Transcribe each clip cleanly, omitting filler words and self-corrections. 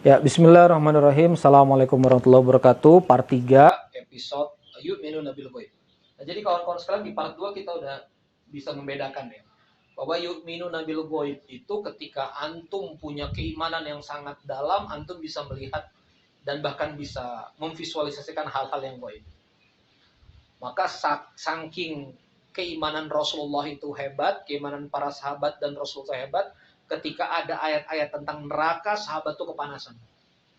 Ya, bismillahirrahmanirrahim. Assalamualaikum warahmatullahi wabarakatuh. Part 3 episode Yu'minu Nabil Ghaib. Nah, jadi kawan-kawan sekalian di part 2 kita udah bisa membedakan ya. Bahwa Yu'minu Nabil Ghaib itu ketika antum punya keimanan yang sangat dalam, antum bisa melihat dan bahkan bisa memvisualisasikan hal-hal yang gaib. Maka saking keimanan Rasulullah itu hebat, keimanan para sahabat dan Rasulullah hebat, ketika ada ayat-ayat tentang neraka, sahabat itu kepanasan,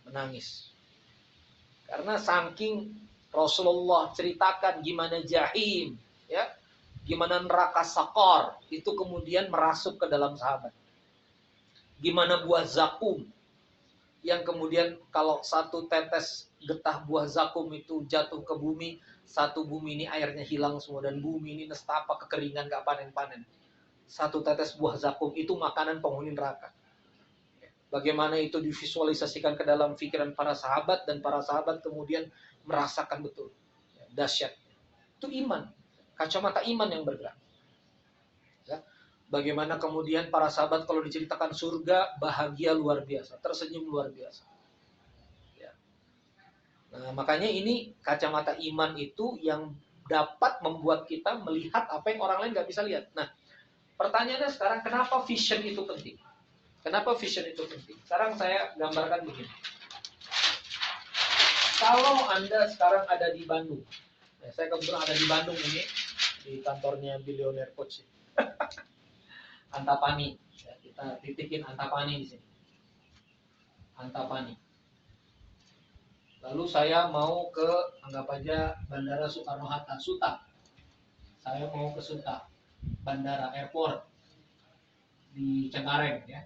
menangis. Karena saking Rasulullah ceritakan gimana jahim, ya, gimana neraka sakor, itu kemudian merasuk ke dalam sahabat. Gimana buah zakum, yang kemudian kalau satu tetes getah buah zakum itu jatuh ke bumi, satu bumi ini airnya hilang semua, dan bumi ini nestapa kekeringan, gak panen-panen. Satu tetes buah zakum itu makanan penghuni neraka. Bagaimana itu divisualisasikan ke dalam pikiran para sahabat, dan para sahabat kemudian merasakan betul dahsyat. Itu iman, kacamata iman yang bergerak. Ya. Bagaimana kemudian para sahabat kalau diceritakan surga, bahagia luar biasa, tersenyum luar biasa. Ya. Nah, makanya ini kacamata iman itu yang dapat membuat kita melihat apa yang orang lain nggak bisa lihat. Nah, pertanyaannya sekarang, kenapa vision itu penting? Kenapa vision itu penting? Sekarang saya gambarkan begini. Kalau Anda sekarang ada di Bandung, ya, saya kebetulan ada di Bandung ini, di kantornya Billionaire Coach, Antapani. Ya, kita titikin Antapani di sini. Antapani. Lalu saya mau ke, anggap aja Bandara Soekarno-Hatta, Suta. Saya mau ke Suta, Bandara Airport di Cengkareng, ya.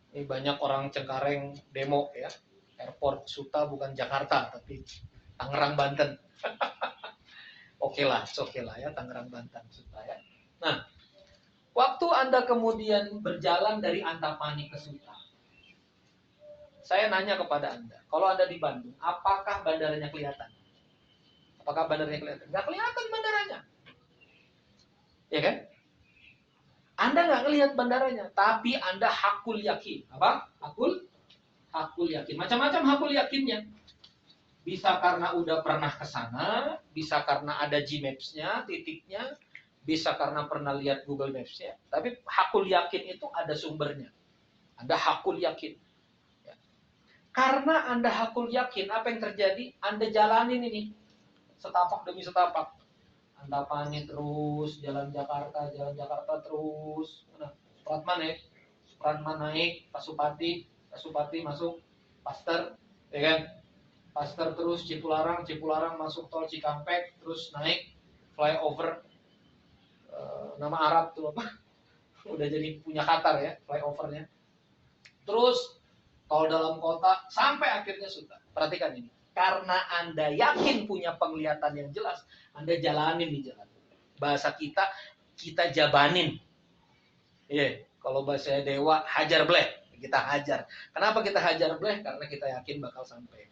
Ini banyak orang Cengkareng demo, ya. Airport Suta bukan Jakarta, tapi Tangerang, Banten. Oke lah ya, Tangerang, Banten, Suta, ya. Nah, waktu Anda kemudian berjalan dari Antapani ke Suta, saya nanya kepada Anda, kalau Anda di Bandung, apakah bandaranya kelihatan? Apakah bandaranya kelihatan? Nggak kelihatan bandaranya. Ya kan? Anda nggak ngelihat bandaranya, tapi Anda hakul yakin. Apa? Hakul yakin. Macam-macam hakul yakinnya. Bisa karena udah pernah ke sana, bisa karena ada Gmaps-nya, titiknya, bisa karena pernah lihat Google Maps-nya. Tapi hakul yakin itu ada sumbernya. Anda hakul yakin. Ya. Karena Anda hakul yakin, apa yang terjadi? Anda jalanin ini. Setapak demi setapak. Antapani terus, jalan Jakarta terus. Nah, Supratman naik, Pasupati masuk, Paster, ya kan? Paster terus Cipularang masuk tol Cikampek, terus naik flyover, nama Arab tuh apa? Udah jadi punya Qatar ya, flyovernya. Terus tol dalam kota sampai akhirnya Suta. Perhatikan ini. Karena Anda yakin punya penglihatan yang jelas, Anda jalanin di jalan. Bahasa kita jabanin. Iya, kalau bahasa Dewa, hajar bleh. Kita hajar. Kenapa kita hajar bleh? Karena kita yakin bakal sampai.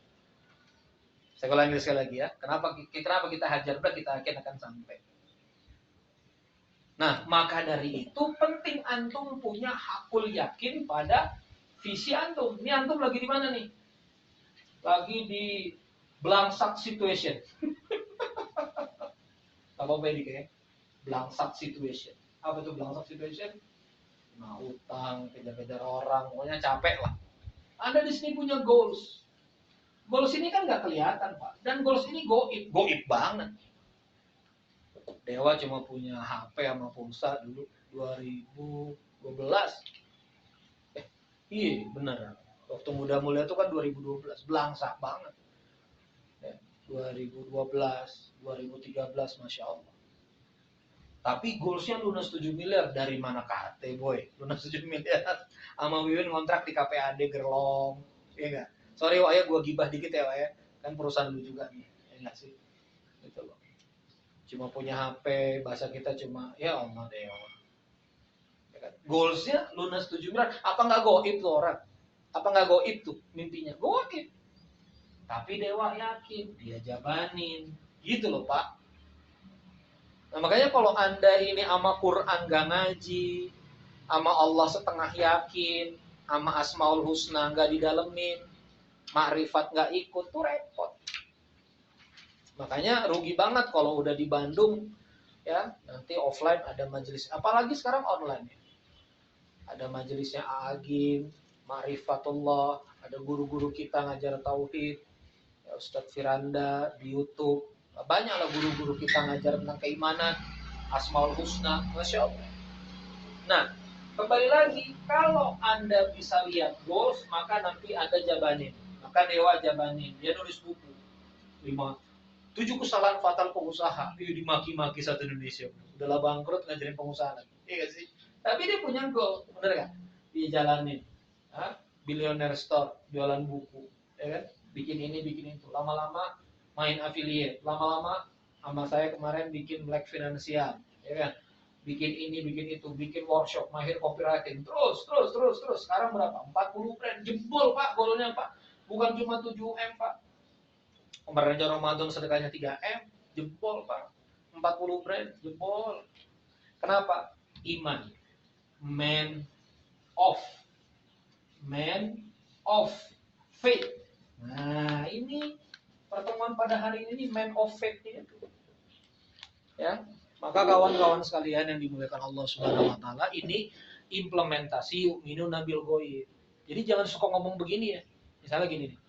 Saya ulangi sekali lagi ya. Kenapa kita hajar bleh? Kita yakin akan sampai. Nah, maka dari itu penting antum punya hakul yakin pada visi antum. Ini antum lagi di mana nih? Lagi di belangsak situation. Apa ini kayak belangsak situation. Apa itu belangsak situation? Nah, utang, kejar-kejar orang, pokoknya capek lah. Anda di sini punya goals. Goals ini kan nggak kelihatan, Pak. Dan goals ini goib banget. Dewa cuma punya HP sama pulsa dulu 2012. Iya, benar. Waktu muda-muda itu kan 2012, belangsak banget. 2012, 2013, Masya Allah. Tapi goalsnya lunas 7 miliar. Dari mana kate, boy? Lunas 7 miliar. Sama Wiwin ngontrak di KPAD Gerlong. Iya nggak? Sorry, Wak ya, gue gibah dikit ya, Wak ya. Kan perusahaan lu juga nih. Ya nggak sih? Gitu loh. Cuma punya HP, bahasa kita cuma, ya Allah deh. Ya kan? Goalsnya lunas 7 miliar. Apa nggak goib tuh orang? Apa nggak goib tuh mimpinya? Goib. Tapi Dewa yakin, dia jabanin. Gitu loh, Pak. Nah, makanya kalau Anda ini sama Quran gak ngaji, sama Allah setengah yakin, sama Asmaul Husna nggak didalemin, makrifat nggak ikut, tuh repot. Makanya rugi banget kalau udah di Bandung, ya nanti offline ada majelis, apalagi sekarang online ya. Ada majelisnya Agim, Ma'rifatullah, ada guru-guru kita ngajar tauhid, ya Ustadz Firanda di YouTube. Banyaklah guru-guru kita ngajar tentang keimanan, Asmaul Husna, Masya Allah. Nah, kembali lagi, kalau Anda bisa lihat goals, maka nanti Anda jabanin. Maka Dewa jabanin, dia nulis buku. 7 kesalahan fatal pengusaha. Dimaki-maki satu Indonesia. Udahlah bangkrut ngajarin pengusaha lagi. Iya gak sih? Tapi dia punya goal, bener kan? Dia jalanin. Billionaire store, jualan buku, ya kan? Bikin ini, bikin itu. Lama-lama main affiliate. Lama-lama sama saya kemarin bikin Black Financial, ya kan? Bikin ini, bikin itu, bikin workshop, mahir copywriting. Terus. Sekarang berapa? 40 brand. Jebol, Pak, golnya, Pak. Bukan cuma 7M, Pak. Kemarin Ramadan sedekahnya 3M. Jebol, Pak. 40 brand. Jebol. Kenapa? Iman. Man of faith. Nah, ini pertemuan pada hari ini man of faith itu. Ya. Maka kawan-kawan sekalian yang dimuliakan Allah Subhanahu wa taala, ini implementasi yu'minuna bil ghaib. Jadi jangan suka ngomong begini ya. Misalnya gini nih.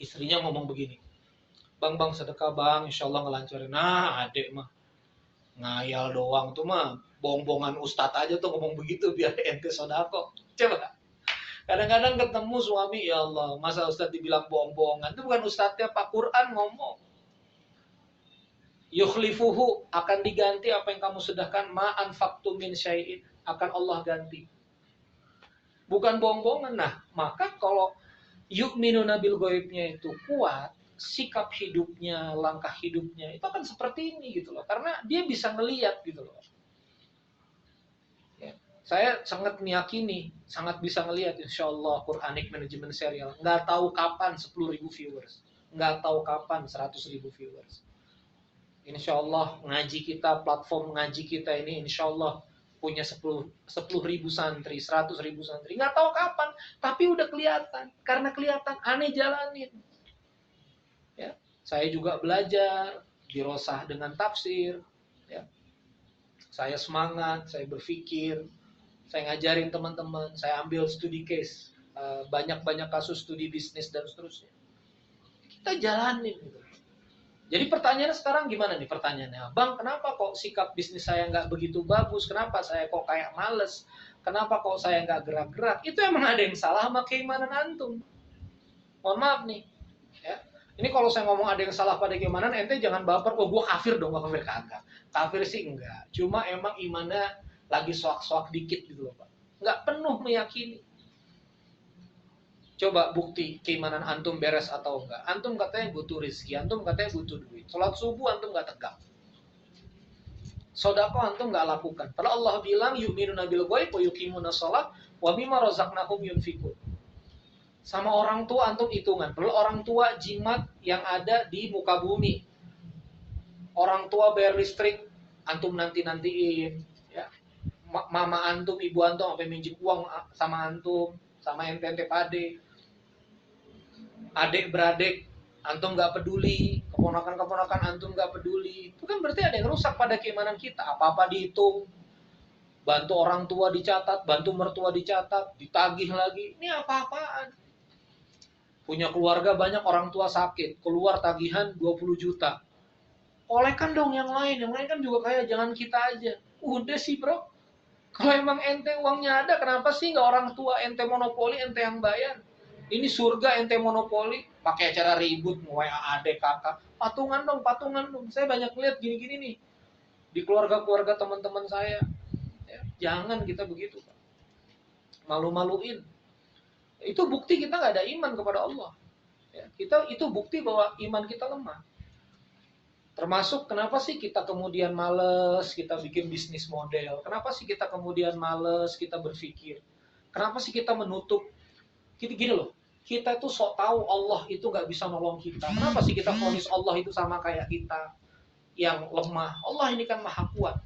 Istrinya ngomong begini. Bang sedekah bang, insyaallah ngelancarin. Nah, adek mah ngayal doang tuh mah. Bongbongan ustadz aja tuh ngomong begitu biar ente sodako. Coba. Kadang-kadang ketemu suami, ya Allah, masa ustadz dibilang bongbongan. Itu bukan ustadznya, Pak, Quran ngomong. Yukhlifuhu, akan diganti apa yang kamu sedekahkan, ma anfaqtum min syai'in, akan Allah ganti. Bukan bongbongan. Nah, maka kalau yu'minuna bil ghaibnya itu kuat, sikap hidupnya, langkah hidupnya itu akan seperti ini gitu loh. Karena dia bisa ngelihat gitu loh. Ya. Saya sangat meyakini, sangat bisa ngelihat insyaallah Quranic Management Serial. Nggak tahu kapan 10.000 viewers, nggak tahu kapan 100.000 viewers. Insyaallah ngaji kita, platform ngaji kita ini insyaallah punya 10.000 santri, 100.000 santri. Nggak tahu kapan, tapi udah kelihatan. Karena kelihatan, aneh jalanin. Ya, saya juga belajar dirosah dengan tafsir. Ya. Saya semangat, saya berpikir, saya ngajarin teman-teman, saya ambil studi case, banyak-banyak kasus studi bisnis dan seterusnya. Kita jalanin gitu. Jadi pertanyaannya sekarang gimana nih pertanyaannya? Bang, kenapa kok sikap bisnis saya nggak begitu bagus? Kenapa saya kok kayak males? Kenapa kok saya nggak gerak-gerak? Itu emang ada yang salah sama keimanan antum. Mohon maaf nih. Ya. Ini kalau saya ngomong ada yang salah pada keimanan, ente jangan baper, oh gue kafir dong, kafir kagak. Kafir sih enggak. Cuma emang imannya lagi soak-soak dikit gitu loh Pak. Nggak penuh meyakini. Coba bukti keimanan antum beres atau enggak. Antum katanya butuh rezeki, antum katanya butuh duit. Sholat subuh antum nggak tegak. Sodako antum nggak lakukan. Padahal Allah bilang yu'minuna bil ghaib wa yuqimuna shalah wa mimma razaqnahum yunfiqun. Sama orang tua antum hitungan. Padahal orang tua jimat yang ada di muka bumi. Orang tua bayar listrik antum nanti-nantiin. Ya. Mama antum, ibu antum sampai minjem uang sama antum, sama ente pade. Adik beradik antum nggak peduli, keponakan antum nggak peduli. Itu kan berarti ada yang rusak pada keimanan kita. Apa-apa dihitung. Bantu orang tua dicatat, bantu mertua dicatat, ditagih lagi. Ini apa-apaan? Punya keluarga banyak, orang tua sakit, keluar tagihan 20 juta. Olehkan dong yang lain kan juga kaya, jangan kita aja. Udah sih bro, kalau emang ente uangnya ada, kenapa sih nggak orang tua ente monopoli, ente yang bayar? Ini surga ente monopoli, pakai acara ribut, mulai adek kakak, patungan dong. Saya banyak lihat gini-gini nih di keluarga-keluarga teman-teman saya. Ya, jangan kita begitu, Pak. Malu-maluin. Itu bukti kita nggak ada iman kepada Allah. Ya, itu bukti bahwa iman kita lemah. Termasuk kenapa sih kita kemudian males, kita bikin bisnis model. Kenapa sih kita kemudian males, kita berpikir. Kenapa sih kita menutup. Gini loh, kita tuh sok tahu Allah itu nggak bisa nolong kita. Kenapa sih kita vonis Allah itu sama kayak kita yang lemah. Allah ini kan maha kuat.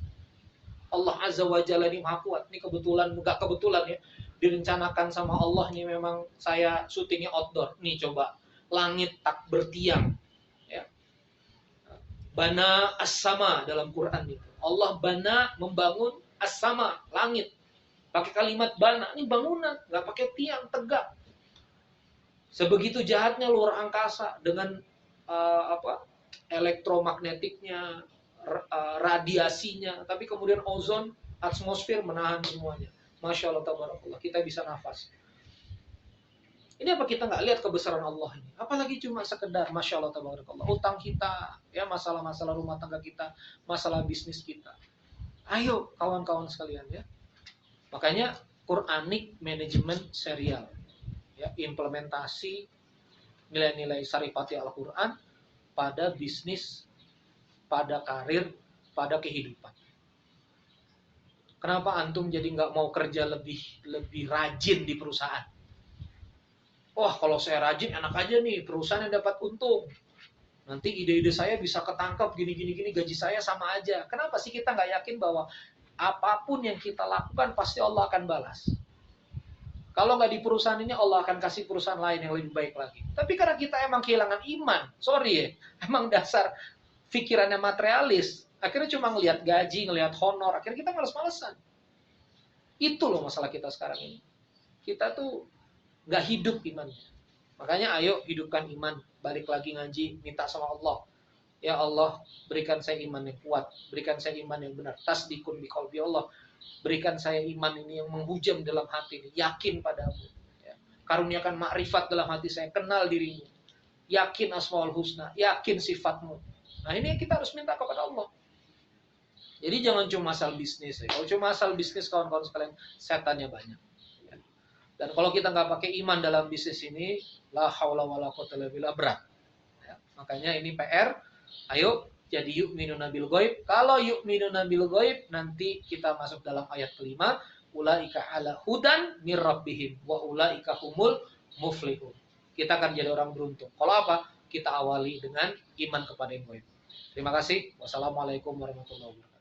Allah Azza wa Jalla ini maha kuat. Ini kebetulan, nggak kebetulan ya. direncanakan sama Allah nih, memang saya syutingnya outdoor. Nih coba, langit tak bertiang. Ya. Bana as-sama dalam Quran itu. Allah bana, membangun as-sama, langit. Pakai kalimat bana, ini bangunan, nggak pakai tiang, tegak. Sebegitu jahatnya luar angkasa dengan elektromagnetiknya, radiasinya, tapi kemudian ozon, atmosfer menahan semuanya. Masya Allah, tabarakallah, kita bisa nafas. Ini apa kita nggak lihat kebesaran Allah ini? Apalagi cuma sekedar, Masya Allah, tabarakallah, utang kita, ya, masalah-masalah rumah tangga kita, masalah bisnis kita. Ayo kawan-kawan sekalian, ya. Makanya Quranic Management Serial, ya, implementasi nilai-nilai saripati Al-Quran pada bisnis, pada karir, pada kehidupan. Kenapa antum jadi nggak mau kerja lebih rajin di perusahaan? Wah, kalau saya rajin enak aja nih, perusahaan yang dapat untung. Nanti ide-ide saya bisa ketangkap gini, gaji saya sama aja. Kenapa sih kita nggak yakin bahwa apapun yang kita lakukan pasti Allah akan balas? Kalau nggak di perusahaan ini, Allah akan kasih perusahaan lain yang lebih baik lagi. Tapi karena kita emang kehilangan iman, sorry ya, emang dasar pikirannya materialis, akhirnya cuma ngelihat gaji, ngelihat honor, akhirnya kita males-malesan. Itu loh masalah kita sekarang ini. Kita tuh nggak hidup imannya. Makanya ayo hidupkan iman, balik lagi ngaji, minta sama Allah. Ya Allah, berikan saya iman yang kuat, berikan saya iman yang benar. Tasdikun biqalbi, Allah, berikan saya iman ini yang menghujam dalam hati ini, yakin padamu. Ya. Karuniakan makrifat dalam hati saya, kenal dirimu. Yakin asmaul husna, yakin sifatmu. Nah ini kita harus minta kepada Allah. Jadi jangan cuma asal bisnis. Ya. Kalau cuma asal bisnis, kawan-kawan sekalian, setannya banyak. Ya. Dan kalau kita nggak pakai iman dalam bisnis ini, la haula wala quwwata illa billah, berat. Ya. Makanya ini PR. Ayo jadi yu'minuna bil ghaib. Kalau yu'minuna bil ghaib, nanti kita masuk dalam ayat kelima, ulaika ala hudan mir rabbihim wa ulaika humul muflihun. Kita akan jadi orang beruntung. Kalau apa? Kita awali dengan iman kepada yang ghaib. Terima kasih. Wassalamualaikum warahmatullahi wabarakatuh.